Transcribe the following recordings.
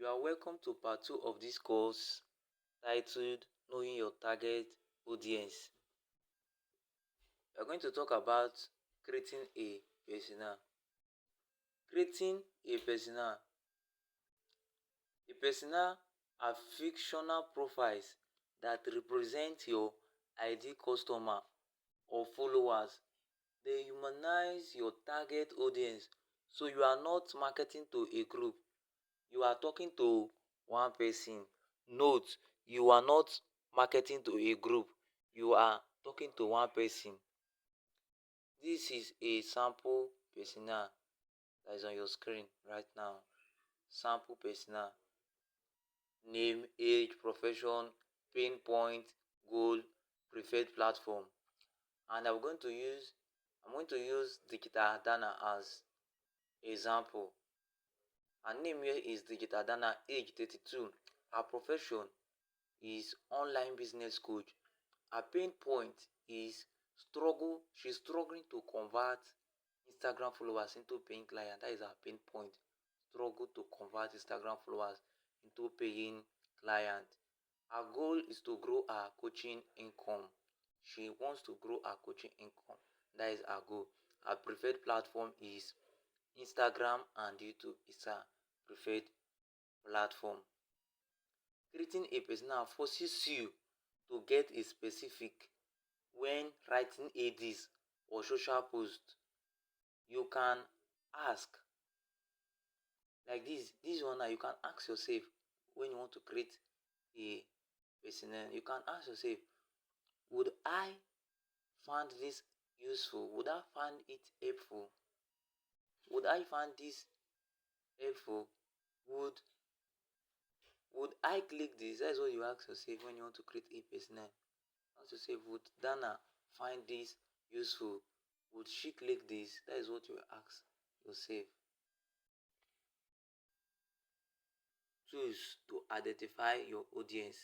are welcome to part 2 of this course titled Knowing Your Target Audience. We are going to talk about creating a persona. Creating a persona. A persona are fictional profiles that represent your ideal customer or followers. They humanize your target audience, so you are not marketing to a group. You are talking to one person. Note, you are not marketing to a group. You are talking to one person. This is a sample persona that is on your screen right now. Sample persona. Name, age, profession, pain point, goal, preferred platform. And I'm going to use Digital Dana as example. Her name here is Digital Dana, age 32. Her profession is online business coach. Her pain point is she's struggling to convert Instagram followers into paying clients. That is her pain point. Struggle to convert Instagram followers into paying clients. Her goal is to grow her coaching income. She wants to grow her coaching income. That is her goal. Her preferred platform is Instagram and YouTube is her preferred platform. Creating a persona forces you to get a specific when writing ads or social post. You can ask like this one now. You can ask yourself when you want to create a persona. You can ask yourself, would I find this useful? Would I find it helpful? Would I find this helpful? Would I click this? That's what you ask yourself when you want to create a persona. Ask yourself, would Dana find this useful? Would she click this? That is what you ask yourself. Tools to identify your audience.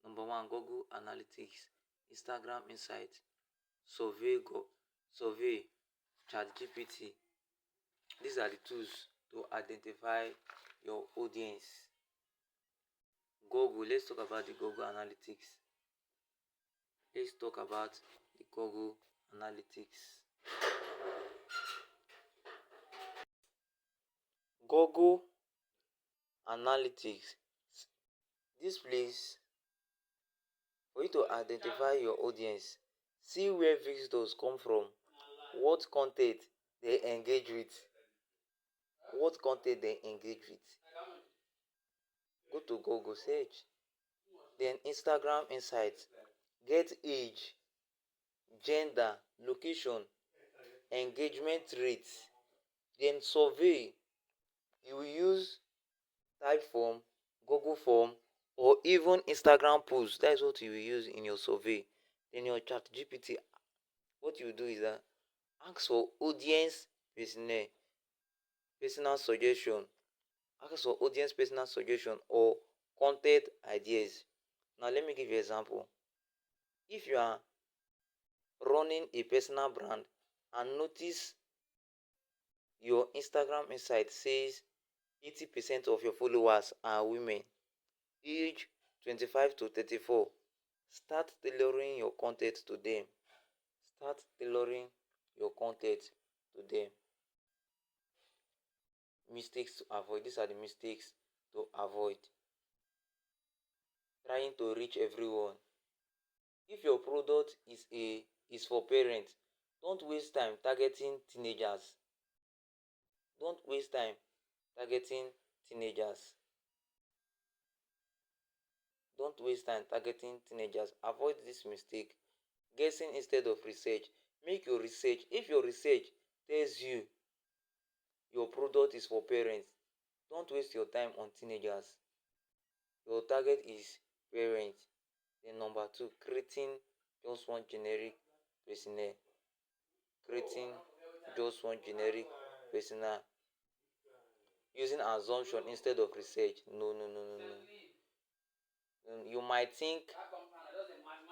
Number 1, Google Analytics, Instagram Insight, Survey, ChatGPT. These are the tools to identify your audience. Google, let's talk about the Google Analytics. Let's talk about the Google Analytics. Google Analytics. This place for you to identify your audience. See where visitors come from, what content they engage with. What content they engage with. Go to Google, search. Then Instagram Insights. Get age, gender, location, engagement rates. Then survey. You will use Typeform, Google Form, or even Instagram posts. That is what you will use in your survey. Then your ChatGPT, what you do is that ask for audience personal suggestion. Ask for audience personal suggestion or content ideas. Now let me give you an example. If you are running a personal brand and notice your Instagram insight says 80% of your followers are women, age 25 to 34, start tailoring your content to them. Start tailoring your content to them. Mistakes to avoid. These are the mistakes to avoid. Trying to reach everyone. If your product is for parents, don't waste time targeting teenagers. Don't waste time targeting teenagers. Don't waste time targeting teenagers. Avoid this mistake. Guessing instead of research. Make your research. If your research tells you your product is for parents, don't waste your time on teenagers. Your target is parents. Then number 2, creating just one generic persona. Creating just one generic persona. Using assumption instead of research. No. You might think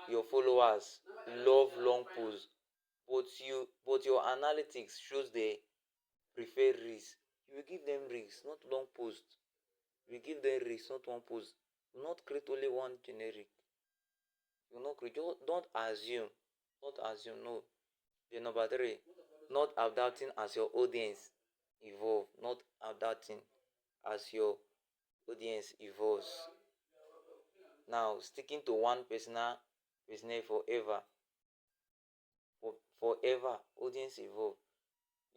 your followers love long posts, but your analytics shows they prefer reels. You will give them reels, not long posts. We give them risk, not one post. Do not create only one generic. Do not create. Don't assume. Don't assume. No. Then number three, not adapting as your audience evolve. Not adapting as your audience evolves. Now, sticking to one personal forever. Forever, audience evolve.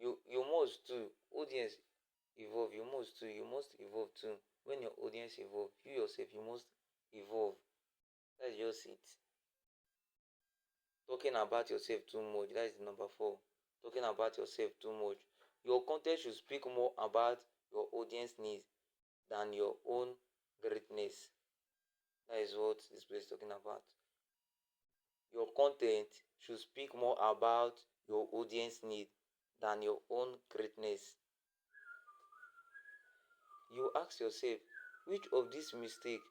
You must too. Audience evolve. You must too. You must evolve too. When your audience evolve, you yourself you must evolve. That's just it. Talking about yourself too much. That is number four. Talking about yourself too much. Your content should speak more about your audience needs than your own greatness. That is what this place is talking about. Your content should speak more about your audience need than your own greatness. You ask yourself, which of these mistakes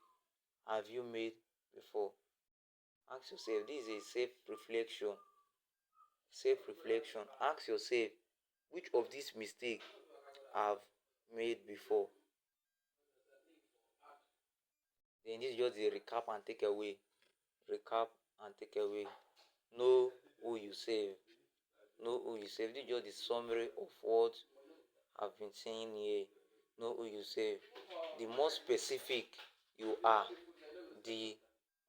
have you made before? Ask yourself. This is a self-reflection. Self-reflection. Ask yourself, which of these mistakes have made before? Then this is just a recap and take away. Recap and take away. Know who you save. Know who you save. This is just the summary of what I've been saying here. Know who you save. The more specific you are, the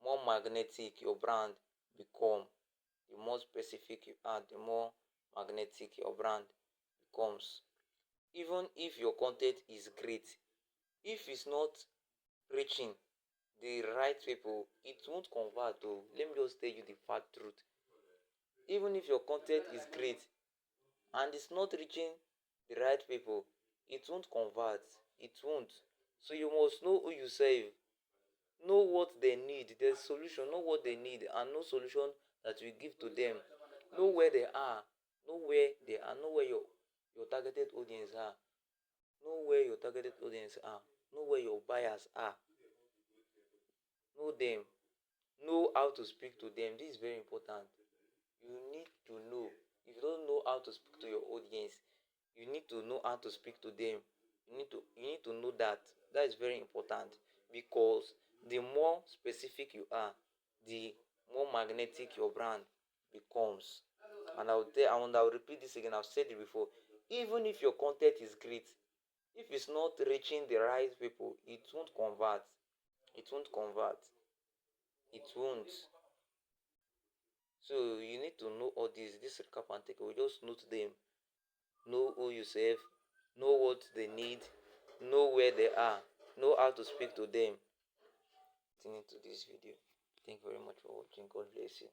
more magnetic your brand become. The more specific you are, the more magnetic your brand becomes. Even if your content is great, if it's not reaching the right people, it won't convert. Oh, let me just tell you the fact truth. Even if your content is great and it's not reaching the right people, it won't convert. It won't. So you must know who you serve. Know what they need. There's solution. Know what they need and no solution that we give to them. Know where they are. Know where they are. Know where your targeted audience are. Know where your targeted audience are. Know where your buyers are. Know them. Know how to speak to them. This is very important. You need to know. If you don't know how to speak to your audience, you need to know how to speak to them. You need to know that. That is very important, because the more specific you are, the more magnetic your brand becomes. And I'll repeat this again. I've said it before. Even if your content is great, if it's not reaching the right people, it won't convert. It won't convert. It won't. So you need to know all this. This recap and take away. Just note them. Know who you serve. Know what they need. Know where they are. Know how to speak to them. Listening to this video. Thank you very much for watching. God bless you.